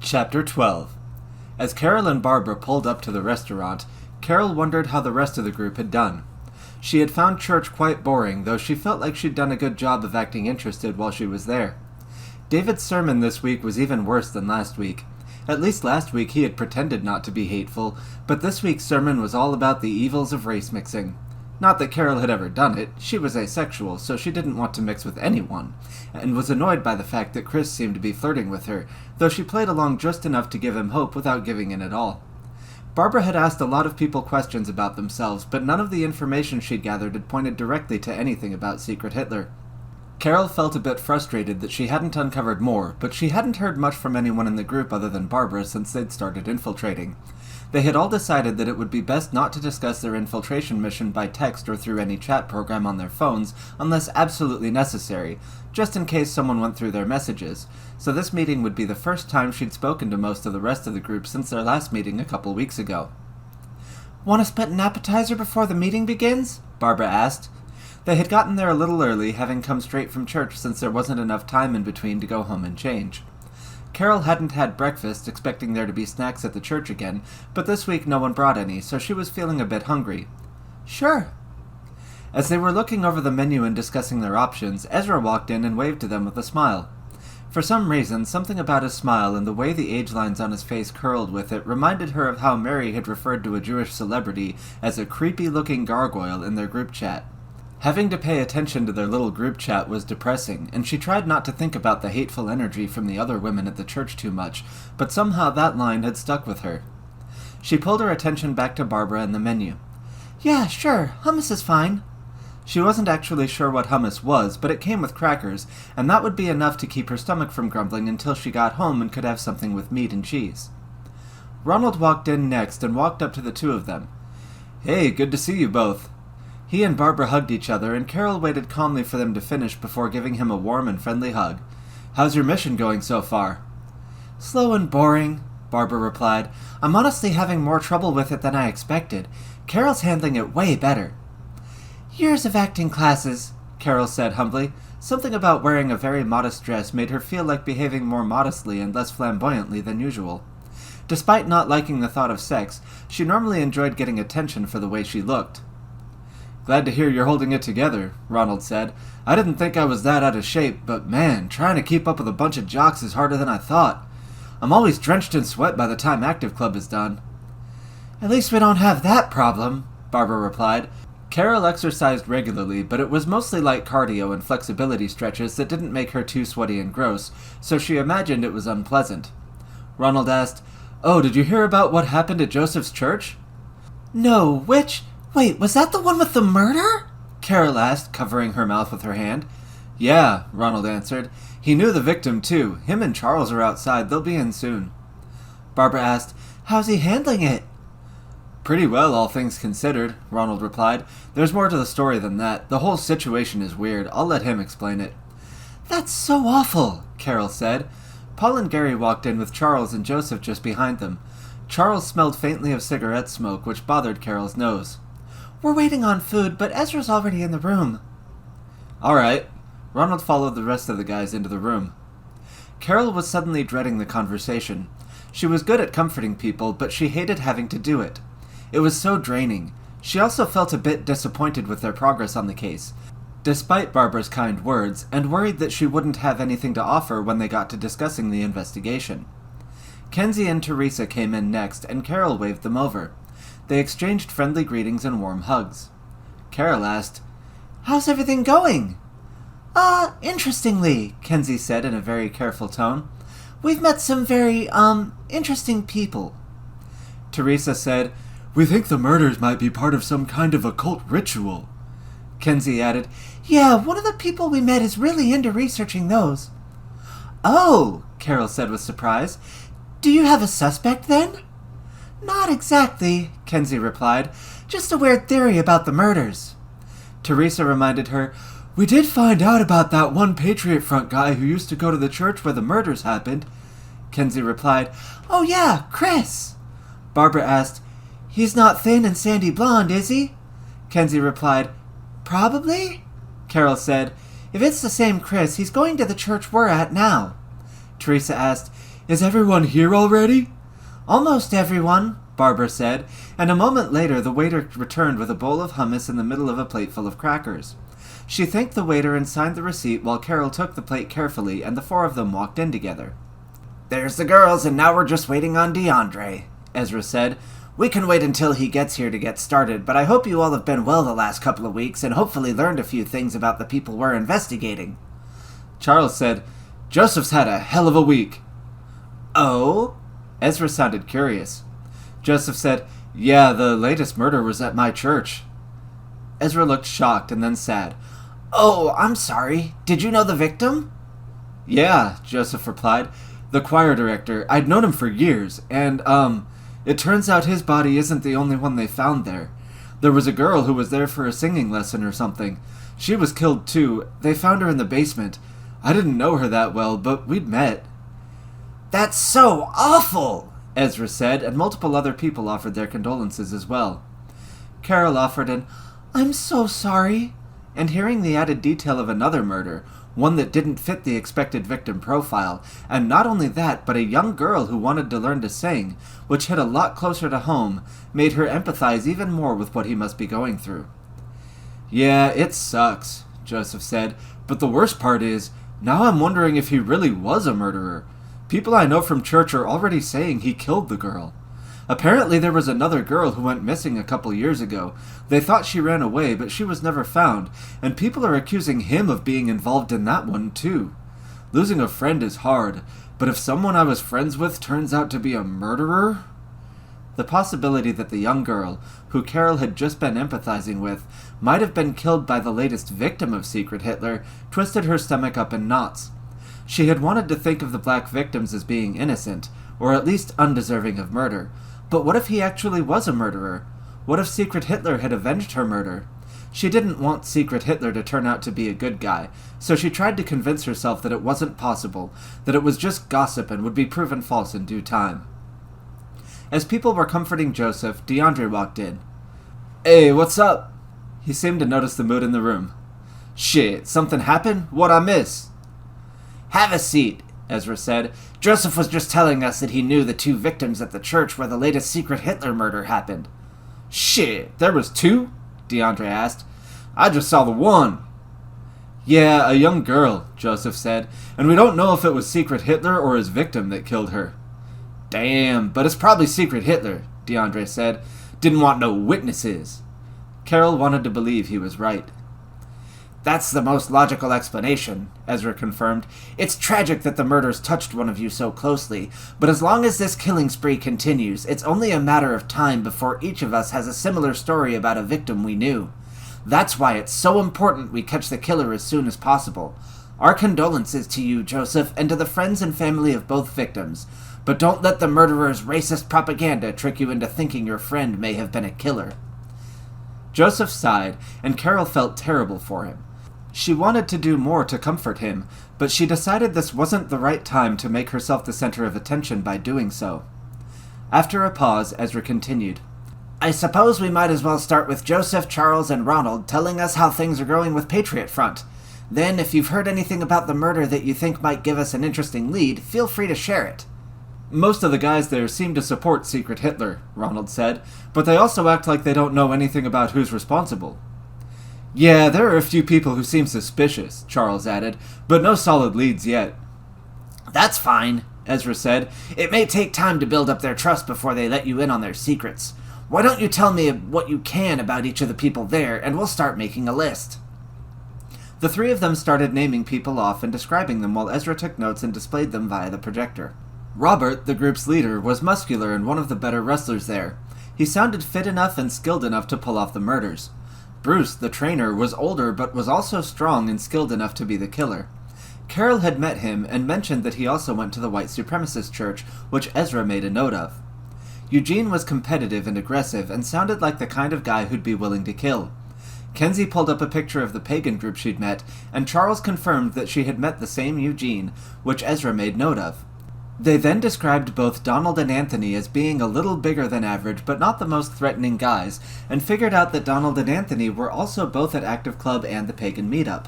Chapter 12. As Carol and Barbara pulled up to the restaurant, Carol wondered how the rest of the group had done. She had found church quite boring, though she felt like she'd done a good job of acting interested while she was there. David's sermon this week was even worse than last week. At least last week he had pretended not to be hateful, but this week's sermon was all about the evils of race mixing. Not that Carol had ever done it. She was asexual, so she didn't want to mix with anyone, and was annoyed by the fact that Chris seemed to be flirting with her, though she played along just enough to give him hope without giving in at all. Barbara had asked a lot of people questions about themselves, but none of the information she'd gathered had pointed directly to anything about Secret Hitler. Carol felt a bit frustrated that she hadn't uncovered more, but she hadn't heard much from anyone in the group other than Barbara since they'd started infiltrating. They had all decided that it would be best not to discuss their infiltration mission by text or through any chat program on their phones unless absolutely necessary, just in case someone went through their messages, so this meeting would be the first time she'd spoken to most of the rest of the group since their last meeting a couple weeks ago. "Want to split an appetizer before the meeting begins?" Barbara asked. They had gotten there a little early, having come straight from church since there wasn't enough time in between to go home and change. Carol hadn't had breakfast, expecting there to be snacks at the church again, but this week no one brought any, so she was feeling a bit hungry. "Sure." As they were looking over the menu and discussing their options, Ezra walked in and waved to them with a smile. For some reason, something about his smile and the way the age lines on his face curled with it reminded her of how Mary had referred to a Jewish celebrity as a creepy-looking gargoyle in their group chat. Having to pay attention to their little group chat was depressing, and she tried not to think about the hateful energy from the other women at the church too much, but somehow that line had stuck with her. She pulled her attention back to Barbara and the menu. "Yeah, sure, hummus is fine." She wasn't actually sure what hummus was, but it came with crackers, and that would be enough to keep her stomach from grumbling until she got home and could have something with meat and cheese. Ronald walked in next and walked up to the two of them. "Hey, good to see you both." He and Barbara hugged each other, and Carol waited calmly for them to finish before giving him a warm and friendly hug. "How's your mission going so far?" "Slow and boring," Barbara replied. "I'm honestly having more trouble with it than I expected. Carol's handling it way better." "Years of acting classes," Carol said humbly. Something about wearing a very modest dress made her feel like behaving more modestly and less flamboyantly than usual. Despite not liking the thought of sex, she normally enjoyed getting attention for the way she looked. "Glad to hear you're holding it together," Ronald said. "I didn't think I was that out of shape, but man, trying to keep up with a bunch of jocks is harder than I thought. I'm always drenched in sweat by the time active club is done." "At least we don't have that problem," Barbara replied. Carol exercised regularly, but it was mostly light cardio and flexibility stretches that didn't make her too sweaty and gross, so she imagined it was unpleasant. Ronald asked, "Oh, did you hear about what happened at Joseph's church?" "No, which... Wait, was that the one with the murder?" Carol asked, covering her mouth with her hand. "Yeah," Ronald answered. "He knew the victim, too. Him and Charles are outside. They'll be in soon." Barbara asked, "How's he handling it?" "Pretty well, all things considered," Ronald replied. "There's more to the story than that. The whole situation is weird. I'll let him explain it." "That's so awful," Carol said. Paul and Gary walked in with Charles and Joseph just behind them. Charles smelled faintly of cigarette smoke, which bothered Carol's nose. "We're waiting on food, but Ezra's already in the room." "All right." Ronald followed the rest of the guys into the room. Carol was suddenly dreading the conversation. She was good at comforting people, but she hated having to do it. It was so draining. She also felt a bit disappointed with their progress on the case, despite Barbara's kind words, and worried that she wouldn't have anything to offer when they got to discussing the investigation. Kenzie and Teresa came in next, and Carol waved them over. They exchanged friendly greetings and warm hugs. Carol asked, "How's everything going?" Interestingly," Kenzie said in a very careful tone. "We've met some very, interesting people." Teresa said, "We think the murders might be part of some kind of occult ritual." Kenzie added, "Yeah, one of the people we met is really into researching those." "Oh," Carol said with surprise. "Do you have a suspect, then?" "Not exactly," Kenzie replied. "Just a weird theory about the murders." Teresa reminded her, "We did find out about that one Patriot Front guy who used to go to the church where the murders happened." Kenzie replied, "Oh yeah, Chris." Barbara asked, "He's not thin and sandy blonde, is he?" Kenzie replied, "Probably." Carol said, "If it's the same Chris, he's going to the church we're at now." Teresa asked, Is everyone here already?" "Almost everyone," Barbara said, and a moment later the waiter returned with a bowl of hummus in the middle of a plate full of crackers. She thanked the waiter and signed the receipt while Carol took the plate carefully and the four of them walked in together. "There's the girls, and now we're just waiting on DeAndre," Ezra said. "We can wait until he gets here to get started, but I hope you all have been well the last couple of weeks and hopefully learned a few things about the people we're investigating." Charles said, "Joseph's had a hell of a week." "Oh?" Ezra sounded curious. Joseph said, "Yeah, the latest murder was at my church." Ezra looked shocked and then sad. "Oh, I'm sorry. Did you know the victim?" "Yeah," Joseph replied. "The choir director. I'd known him for years, and, it turns out his body isn't the only one they found there. There was a girl who was there for a singing lesson or something. She was killed too. They found her in the basement. I didn't know her that well, but we'd met." "That's so awful," Ezra said, and multiple other people offered their condolences as well. Carol offered an, "I'm so sorry," and hearing the added detail of another murder, one that didn't fit the expected victim profile, and not only that, but a young girl who wanted to learn to sing, which hit a lot closer to home, made her empathize even more with what he must be going through. "Yeah, it sucks," Joseph said, "but the worst part is, now I'm wondering if he really was a murderer. People I know from church are already saying he killed the girl. Apparently there was another girl who went missing a couple years ago. They thought she ran away, but she was never found, and people are accusing him of being involved in that one too. Losing a friend is hard, but if someone I was friends with turns out to be a murderer..." The possibility that the young girl, who Carol had just been empathizing with, might have been killed by the latest victim of Secret Hitler twisted her stomach up in knots. She had wanted to think of the black victims as being innocent, or at least undeserving of murder. But what if he actually was a murderer? What if Secret Hitler had avenged her murder? She didn't want Secret Hitler to turn out to be a good guy, so she tried to convince herself that it wasn't possible, that it was just gossip and would be proven false in due time. As people were comforting Joseph, DeAndre walked in. "Hey, what's up?" He seemed to notice the mood in the room. "Shit, something happened? What'd I miss?" "Have a seat," Ezra said. "Joseph was just telling us that he knew the two victims at the church where the latest Secret Hitler murder happened." "Shit, there was two?" DeAndre asked. "I just saw the one." "Yeah, a young girl," Joseph said, "and we don't know if it was Secret Hitler or his victim that killed her." "Damn, but it's probably Secret Hitler," DeAndre said. "Didn't want no witnesses." Carol wanted to believe he was right. "That's the most logical explanation," Ezra confirmed. "It's tragic that the murders touched one of you so closely, but as long as this killing spree continues, it's only a matter of time before each of us has a similar story about a victim we knew. That's why it's so important we catch the killer as soon as possible. Our condolences to you, Joseph, and to the friends and family of both victims, but don't let the murderer's racist propaganda trick you into thinking your friend may have been a killer." Joseph sighed, and Carol felt terrible for him. She wanted to do more to comfort him, but she decided this wasn't the right time to make herself the center of attention by doing so. After a pause, Ezra continued. "I suppose we might as well start with Joseph, Charles, and Ronald telling us how things are going with Patriot Front. Then, if you've heard anything about the murder that you think might give us an interesting lead, feel free to share it." "Most of the guys there seem to support Secret Hitler," Ronald said, "but they also act like they don't know anything about who's responsible." "Yeah, there are a few people who seem suspicious," Charles added, "but no solid leads yet." "That's fine," Ezra said. "It may take time to build up their trust before they let you in on their secrets. Why don't you tell me what you can about each of the people there, and we'll start making a list." The three of them started naming people off and describing them while Ezra took notes and displayed them via the projector. Robert, the group's leader, was muscular and one of the better wrestlers there. He sounded fit enough and skilled enough to pull off the murders. Bruce, the trainer, was older but was also strong and skilled enough to be the killer. Carol had met him and mentioned that he also went to the white supremacist church, which Ezra made a note of. Eugene was competitive and aggressive and sounded like the kind of guy who'd be willing to kill. Kenzie pulled up a picture of the pagan group she'd met, and Charles confirmed that she had met the same Eugene, which Ezra made note of. They then described both Donald and Anthony as being a little bigger than average, but not the most threatening guys, and figured out that Donald and Anthony were also both at Active Club and the Pagan Meetup.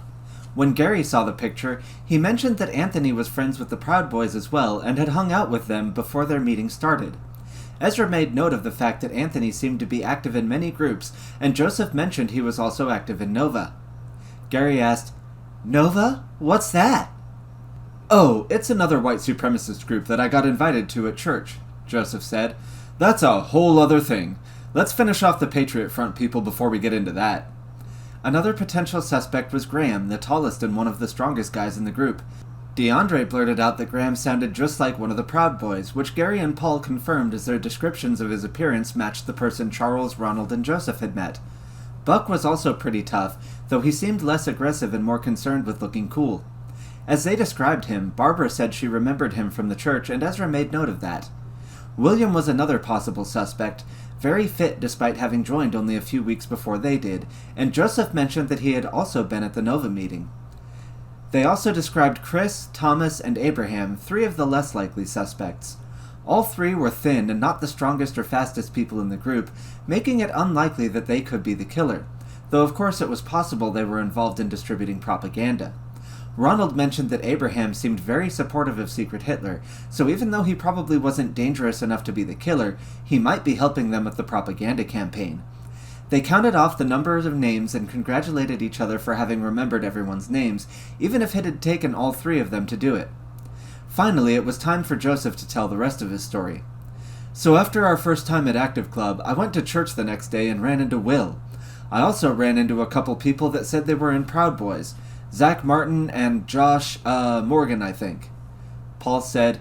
When Gary saw the picture, he mentioned that Anthony was friends with the Proud Boys as well and had hung out with them before their meeting started. Ezra made note of the fact that Anthony seemed to be active in many groups, and Joseph mentioned he was also active in Nova. Gary asked, "Nova? What's that?" "Oh, it's another white supremacist group that I got invited to at church," Joseph said. "That's a whole other thing. Let's finish off the Patriot Front people before we get into that." Another potential suspect was Graham, the tallest and one of the strongest guys in the group. DeAndre blurted out that Graham sounded just like one of the Proud Boys, which Gary and Paul confirmed as their descriptions of his appearance matched the person Charles, Ronald, and Joseph had met. Buck was also pretty tough, though he seemed less aggressive and more concerned with looking cool. As they described him, Barbara said she remembered him from the church, and Ezra made note of that. William was another possible suspect, very fit despite having joined only a few weeks before they did, and Joseph mentioned that he had also been at the Nova meeting. They also described Chris, Thomas, and Abraham, three of the less likely suspects. All three were thin and not the strongest or fastest people in the group, making it unlikely that they could be the killer, though of course it was possible they were involved in distributing propaganda. Ronald mentioned that Abraham seemed very supportive of Secret Hitler, so even though he probably wasn't dangerous enough to be the killer, he might be helping them with the propaganda campaign. They counted off the number of names and congratulated each other for having remembered everyone's names, even if it had taken all three of them to do it. Finally, it was time for Joseph to tell the rest of his story. "So after our first time at Active Club, I went to church the next day and ran into Will. I also ran into a couple people that said they were in Proud Boys, Zach Martin and Josh, Morgan, I think." Paul said,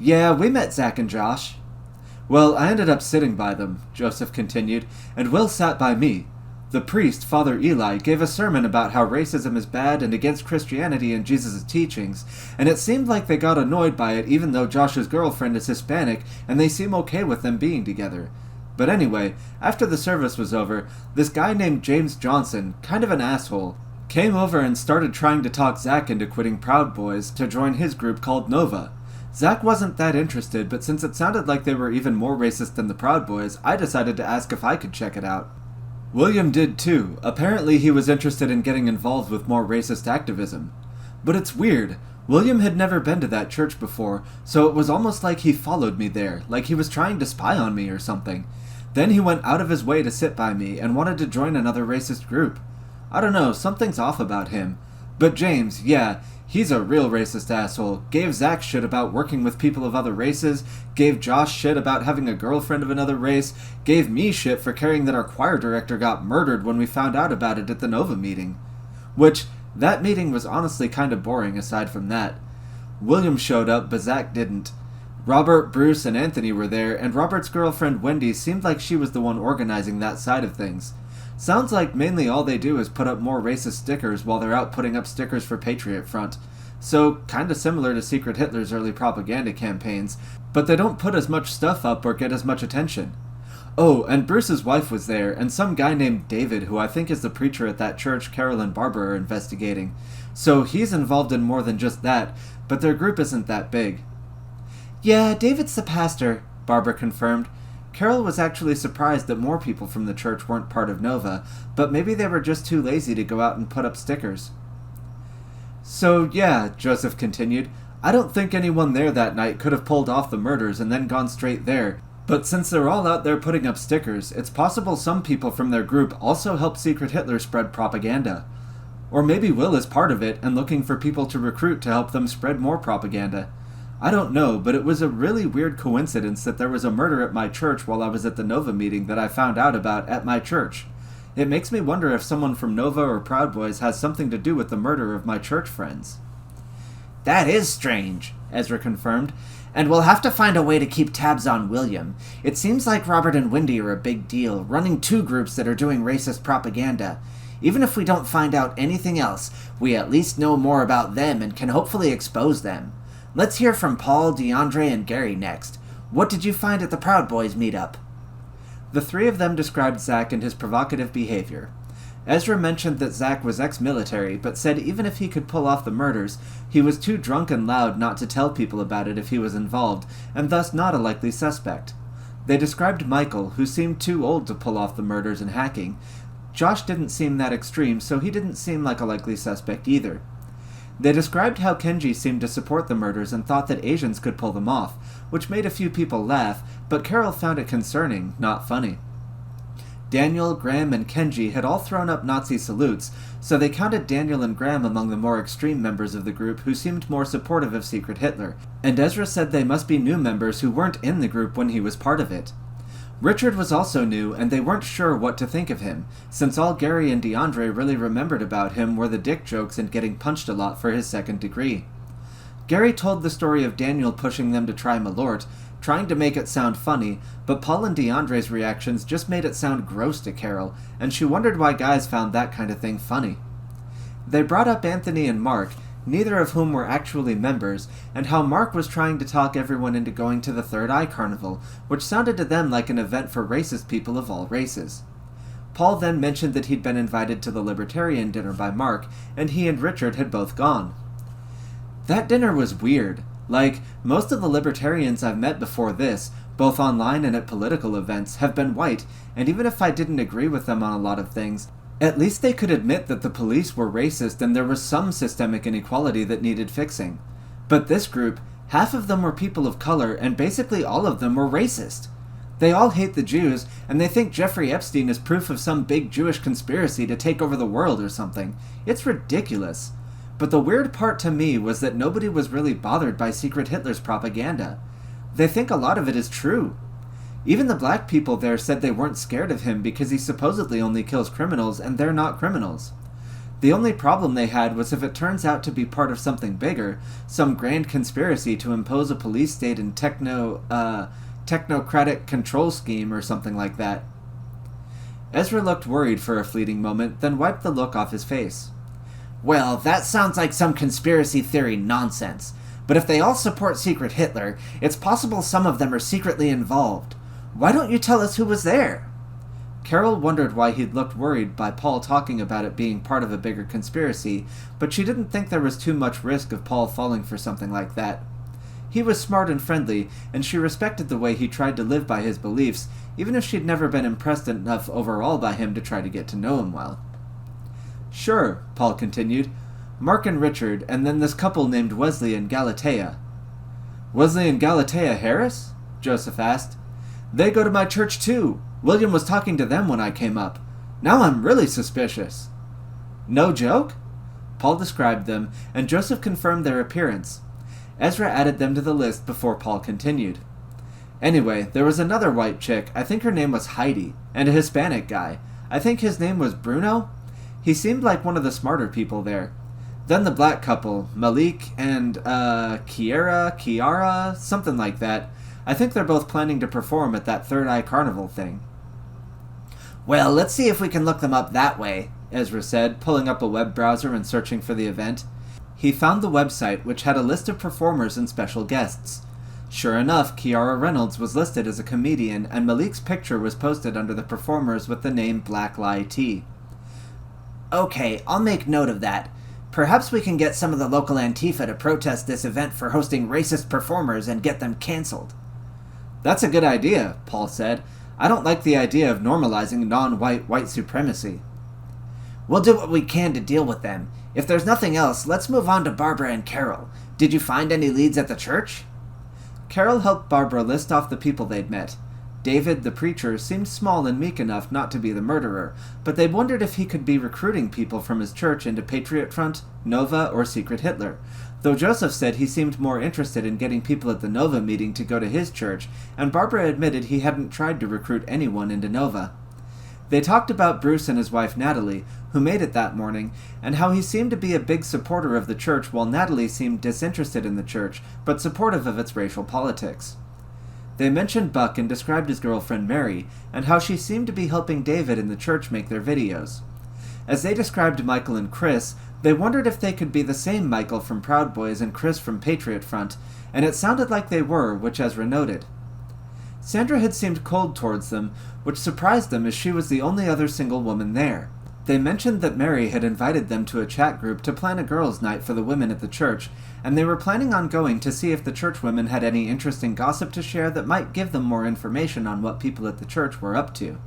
"Yeah, we met Zach and Josh." "Well, I ended up sitting by them," Joseph continued, "and Will sat by me. The priest, Father Eli, gave a sermon about how racism is bad and against Christianity and Jesus' teachings, and it seemed like they got annoyed by it even though Josh's girlfriend is Hispanic and they seem okay with them being together. But anyway, after the service was over, this guy named James Johnson, kind of an asshole, came over and started trying to talk Zach into quitting Proud Boys to join his group called Nova. Zach wasn't that interested, but since it sounded like they were even more racist than the Proud Boys, I decided to ask if I could check it out. William did too. Apparently he was interested in getting involved with more racist activism. But it's weird. William had never been to that church before, so it was almost like he followed me there, like he was trying to spy on me or something. Then he went out of his way to sit by me and wanted to join another racist group. I don't know, something's off about him. But James, yeah, he's a real racist asshole. Gave Zach shit about working with people of other races, gave Josh shit about having a girlfriend of another race, gave me shit for caring that our choir director got murdered when we found out about it at the Nova meeting. Which, that meeting was honestly kind of boring aside from that. William showed up, but Zach didn't. Robert, Bruce, and Anthony were there, and Robert's girlfriend Wendy seemed like she was the one organizing that side of things. Sounds like mainly all they do is put up more racist stickers while they're out putting up stickers for Patriot Front. So, kinda similar to Secret Hitler's early propaganda campaigns, but they don't put as much stuff up or get as much attention. Oh, and Bruce's wife was there, and some guy named David, who I think is the preacher at that church Carol and Barbara are investigating. So he's involved in more than just that, but their group isn't that big. "Yeah, David's the pastor," Barbara confirmed. Carol was actually surprised that more people from the church weren't part of Nova, but maybe they were just too lazy to go out and put up stickers. "So, yeah," Joseph continued, "I don't think anyone there that night could have pulled off the murders and then gone straight there, but since they're all out there putting up stickers, it's possible some people from their group also helped Secret Hitler spread propaganda. Or maybe Will is part of it and looking for people to recruit to help them spread more propaganda. I don't know, but it was a really weird coincidence that there was a murder at my church while I was at the Nova meeting that I found out about at my church. It makes me wonder if someone from Nova or Proud Boys has something to do with the murder of my church friends." "That is strange," Ezra confirmed, "and we'll have to find a way to keep tabs on William. It seems like Robert and Wendy are a big deal, running two groups that are doing racist propaganda. Even if we don't find out anything else, we at least know more about them and can hopefully expose them. Let's hear from Paul, DeAndre, and Gary next. What did you find at the Proud Boys meetup?" The three of them described Zach and his provocative behavior. Ezra mentioned that Zach was ex-military, but said even if he could pull off the murders, he was too drunk and loud not to tell people about it if he was involved, and thus not a likely suspect. They described Michael, who seemed too old to pull off the murders and hacking, Josh didn't seem that extreme, so he didn't seem like a likely suspect either. They described how Kenji seemed to support the murders and thought that Asians could pull them off, which made a few people laugh, but Carol found it concerning, not funny. Daniel, Graham, and Kenji had all thrown up Nazi salutes, so they counted Daniel and Graham among the more extreme members of the group who seemed more supportive of Secret Hitler, and Ezra said they must be new members who weren't in the group when he was part of it. Richard was also new, and they weren't sure what to think of him, since all Gary and DeAndre really remembered about him were the dick jokes and getting punched a lot for his second degree. Gary told the story of Daniel pushing them to try Malort, trying to make it sound funny, but Paul and DeAndre's reactions just made it sound gross to Carol, and she wondered why guys found that kind of thing funny. They brought up Anthony and Mark, neither of whom were actually members, and how Mark was trying to talk everyone into going to the Third Eye Carnival, which sounded to them like an event for racist people of all races. Paul then mentioned that he'd been invited to the Libertarian dinner by Mark, and he and Richard had both gone. That dinner was weird. Like, most of the libertarians I've met before this, both online and at political events, have been white, and even if I didn't agree with them on a lot of things, at least they could admit that the police were racist and there was some systemic inequality that needed fixing. But this group, half of them were people of color, and basically all of them were racist. They all hate the Jews, and they think Jeffrey Epstein is proof of some big Jewish conspiracy to take over the world or something. It's ridiculous. But the weird part to me was that nobody was really bothered by Secret Hitler's propaganda. They think a lot of it is true. Even the black people there said they weren't scared of him because he supposedly only kills criminals, and they're not criminals. The only problem they had was if it turns out to be part of something bigger, some grand conspiracy to impose a police state and technocratic control scheme or something like that. Ezra looked worried for a fleeting moment, then wiped the look off his face. Well, that sounds like some conspiracy theory nonsense. But if they all support Secret Hitler, it's possible some of them are secretly involved. Why don't you tell us who was there? Carol wondered why he'd looked worried by Paul talking about it being part of a bigger conspiracy, but she didn't think there was too much risk of Paul falling for something like that. He was smart and friendly, and she respected the way he tried to live by his beliefs, even if she'd never been impressed enough overall by him to try to get to know him well. Sure, Paul continued. Mark and Richard, and then this couple named Wesley and Galatea. Wesley and Galatea Harris? Joseph asked. They go to my church too. William was talking to them when I came up. Now I'm really suspicious. No joke? Paul described them, and Joseph confirmed their appearance. Ezra added them to the list before Paul continued. Anyway, there was another white chick, I think her name was Heidi, and a Hispanic guy. I think his name was Bruno? He seemed like one of the smarter people there. Then the black couple, Malik and, Kiara, something like that. I think they're both planning to perform at that Third Eye Carnival thing. Well, let's see if we can look them up that way, Ezra said, pulling up a web browser and searching for the event. He found the website, which had a list of performers and special guests. Sure enough, Kiara Reynolds was listed as a comedian, and Malik's picture was posted under the performers with the name Black Lie T. Okay, I'll make note of that. Perhaps we can get some of the local Antifa to protest this event for hosting racist performers and get them cancelled. That's a good idea, Paul said. I don't like the idea of normalizing non-white white supremacy. We'll do what we can to deal with them. If there's nothing else, let's move on to Barbara and Carol. Did you find any leads at the church? Carol helped Barbara list off the people they'd met. David, the preacher, seemed small and meek enough not to be the murderer, but they wondered if he could be recruiting people from his church into Patriot Front, Nova, or Secret Hitler, though Joseph said he seemed more interested in getting people at the Nova meeting to go to his church, and Barbara admitted he hadn't tried to recruit anyone into Nova. They talked about Bruce and his wife Natalie, who made it that morning, and how he seemed to be a big supporter of the church while Natalie seemed disinterested in the church, but supportive of its racial politics. They mentioned Buck and described his girlfriend Mary, and how she seemed to be helping David and the church make their videos. As they described Michael and Chris, they wondered if they could be the same Michael from Proud Boys and Chris from Patriot Front, and it sounded like they were, which Ezra noted. Sandra had seemed cold towards them, which surprised them as she was the only other single woman there. They mentioned that Mary had invited them to a chat group to plan a girls' night for the women at the church, and they were planning on going to see if the churchwomen had any interesting gossip to share that might give them more information on what people at the church were up to.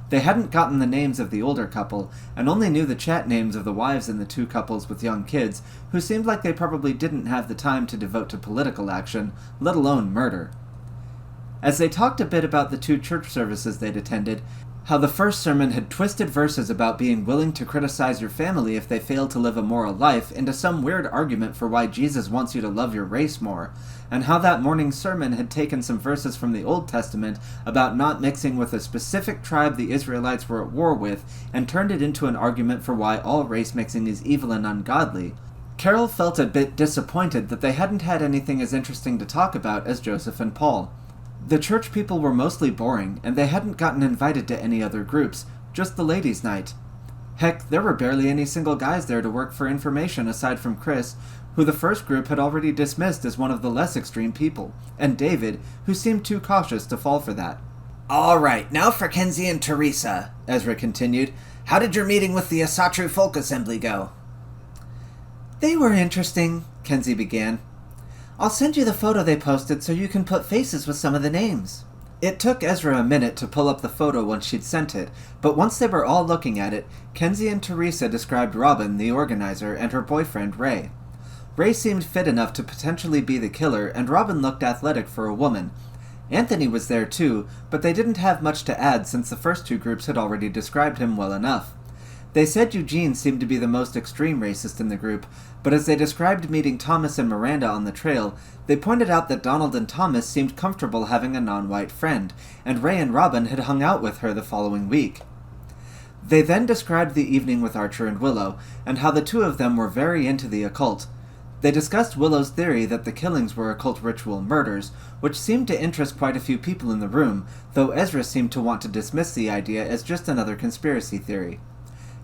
They hadn't gotten the names of the older couple, and only knew the chat names of the wives in the two couples with young kids, who seemed like they probably didn't have the time to devote to political action, let alone murder. As they talked a bit about the two church services they'd attended, how the first sermon had twisted verses about being willing to criticize your family if they failed to live a moral life into some weird argument for why Jesus wants you to love your race more, and how that morning's sermon had taken some verses from the Old Testament about not mixing with a specific tribe the Israelites were at war with and turned it into an argument for why all race mixing is evil and ungodly, Carol felt a bit disappointed that they hadn't had anything as interesting to talk about as Joseph and Paul. The church people were mostly boring, and they hadn't gotten invited to any other groups, just the ladies' night. Heck, there were barely any single guys there to work for information aside from Chris, who the first group had already dismissed as one of the less extreme people, and David, who seemed too cautious to fall for that. "All right, now for Kenzie and Teresa," Ezra continued. "How did your meeting with the Asatru Folk Assembly go?" "They were interesting," Kenzie began. "I'll send you the photo they posted so you can put faces with some of the names." It took Ezra a minute to pull up the photo once she'd sent it, but once they were all looking at it, Kenzie and Teresa described Robin, the organizer, and her boyfriend, Ray. Ray seemed fit enough to potentially be the killer, and Robin looked athletic for a woman. Anthony was there too, but they didn't have much to add since the first two groups had already described him well enough. They said Eugene seemed to be the most extreme racist in the group, but as they described meeting Thomas and Miranda on the trail, they pointed out that Donald and Thomas seemed comfortable having a non-white friend, and Ray and Robin had hung out with her the following week. They then described the evening with Archer and Willow, and how the two of them were very into the occult. They discussed Willow's theory that the killings were occult ritual murders, which seemed to interest quite a few people in the room, though Ezra seemed to want to dismiss the idea as just another conspiracy theory.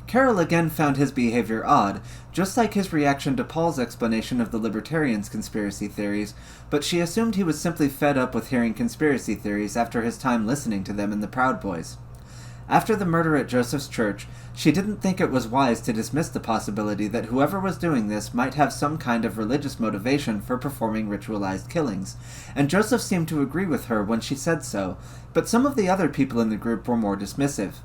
Carol again found his behavior odd, just like his reaction to Paul's explanation of the libertarians' conspiracy theories, but she assumed he was simply fed up with hearing conspiracy theories after his time listening to them in the Proud Boys. After the murder at Joseph's church, she didn't think it was wise to dismiss the possibility that whoever was doing this might have some kind of religious motivation for performing ritualized killings, and Joseph seemed to agree with her when she said so, but some of the other people in the group were more dismissive.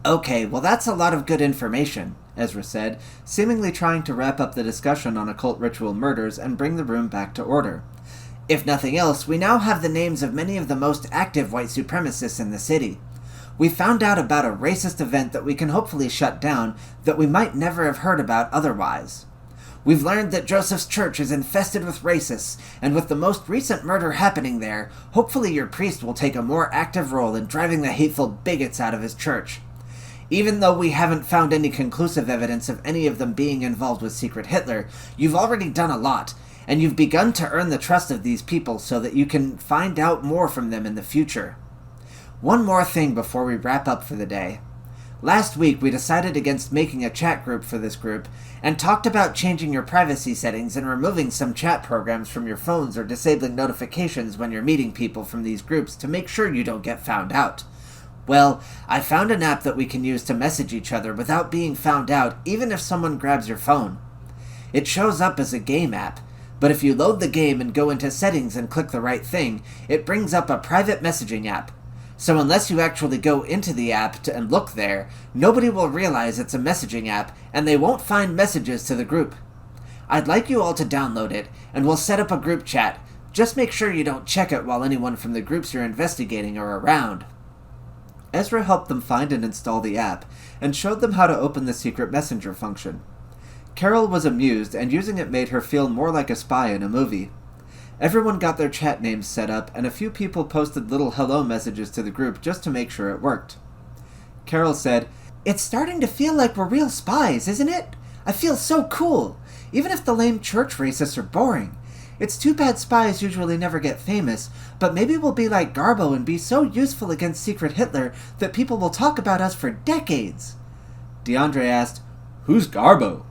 "Okay, well that's a lot of good information," Ezra said, seemingly trying to wrap up the discussion on occult ritual murders and bring the room back to order. "If nothing else, we now have the names of many of the most active white supremacists in the city. We found out about a racist event that we can hopefully shut down that we might never have heard about otherwise. We've learned that Joseph's church is infested with racists, and with the most recent murder happening there, hopefully your priest will take a more active role in driving the hateful bigots out of his church. Even though we haven't found any conclusive evidence of any of them being involved with Secret Hitler, you've already done a lot, and you've begun to earn the trust of these people so that you can find out more from them in the future. One more thing before we wrap up for the day. Last week we decided against making a chat group for this group, and talked about changing your privacy settings and removing some chat programs from your phones or disabling notifications when you're meeting people from these groups to make sure you don't get found out. Well, I found an app that we can use to message each other without being found out even if someone grabs your phone. It shows up as a game app, but if you load the game and go into settings and click the right thing, it brings up a private messaging app. So unless you actually go into the app and look there, nobody will realize it's a messaging app and they won't find messages to the group. I'd like you all to download it, and we'll set up a group chat. Just make sure you don't check it while anyone from the groups you're investigating are around. Ezra helped them find and install the app, and showed them how to open the secret messenger function. Carol was amused, and using it made her feel more like a spy in a movie. Everyone got their chat names set up, and a few people posted little hello messages to the group just to make sure it worked. Carol said, "It's starting to feel like we're real spies, isn't it? I feel so cool, even if the lame church racists are boring. It's too bad spies usually never get famous, but maybe we'll be like Garbo and be so useful against Secret Hitler that people will talk about us for decades." DeAndre asked, "Who's Garbo?"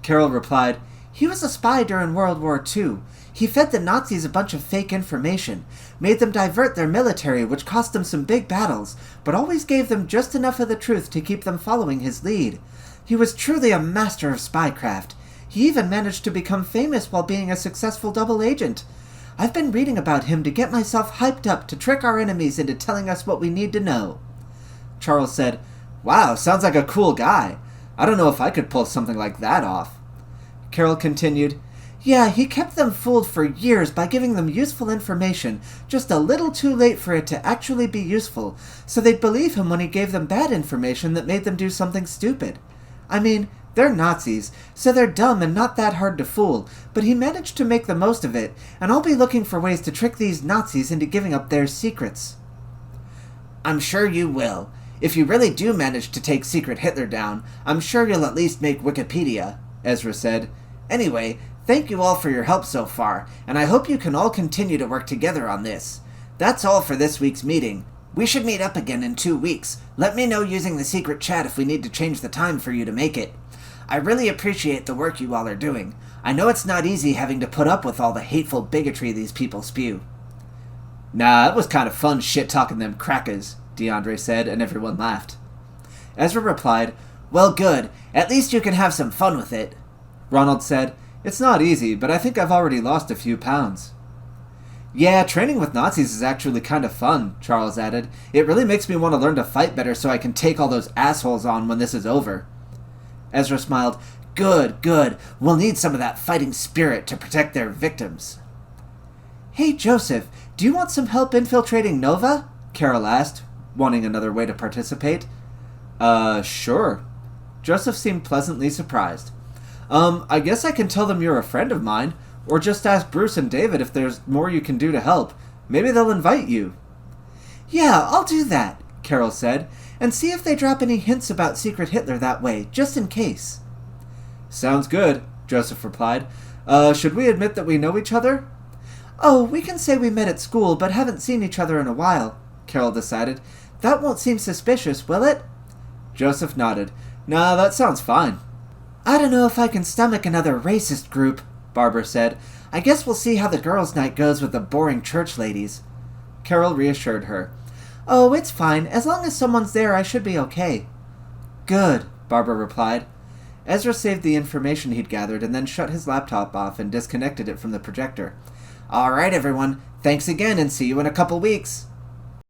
Carol replied, "He was a spy during World War II. He fed the Nazis a bunch of fake information, made them divert their military, which cost them some big battles, but always gave them just enough of the truth to keep them following his lead. He was truly a master of spycraft. He even managed to become famous while being a successful double agent. I've been reading about him to get myself hyped up to trick our enemies into telling us what we need to know." Charles said, "Wow, sounds like a cool guy. I don't know if I could pull something like that off." Carol continued, "Yeah, he kept them fooled for years by giving them useful information, just a little too late for it to actually be useful, so they'd believe him when he gave them bad information that made them do something stupid. I mean, they're Nazis, so they're dumb and not that hard to fool, but he managed to make the most of it, and I'll be looking for ways to trick these Nazis into giving up their secrets." "I'm sure you will. If you really do manage to take Secret Hitler down, I'm sure you'll at least make Wikipedia," Ezra said. "Anyway, thank you all for your help so far, and I hope you can all continue to work together on this. That's all for this week's meeting. We should meet up again in 2 weeks. Let me know using the secret chat if we need to change the time for you to make it. I really appreciate the work you all are doing. I know it's not easy having to put up with all the hateful bigotry these people spew." "Nah, it was kind of fun shit-talking them crackers," DeAndre said, and everyone laughed. Ezra replied, "Well, good. At least you can have some fun with it." Ronald said, "It's not easy, but I think I've already lost a few pounds." "Yeah, training with Nazis is actually kind of fun," Charles added. "It really makes me want to learn to fight better so I can take all those assholes on when this is over." Ezra smiled. Good, good. We'll need some of that fighting spirit to protect their victims." "Hey, Joseph, do you want some help infiltrating Nova?" Carol asked, wanting another way to participate. Sure." Joseph seemed pleasantly surprised. I guess I can tell them you're a friend of mine, or just ask Bruce and David if there's more you can do to help. Maybe they'll invite you." "Yeah, I'll do that," Carol said, "and see if they drop any hints about Secret Hitler that way, just in case." "Sounds good," Joseph replied. Should we admit that we know each other?" "Oh, we can say we met at school, but haven't seen each other in a while," Carol decided. "That won't seem suspicious, will it?" Joseph nodded. "Nah, that sounds fine." "I don't know if I can stomach another racist group," Barbara said. "I guess we'll see how the girls' night goes with the boring church ladies." Carol reassured her. "Oh, it's fine. As long as someone's there, I should be okay." "Good," Barbara replied. Ezra saved the information he'd gathered and then shut his laptop off and disconnected it from the projector. "All right, everyone. Thanks again, and see you in a couple weeks."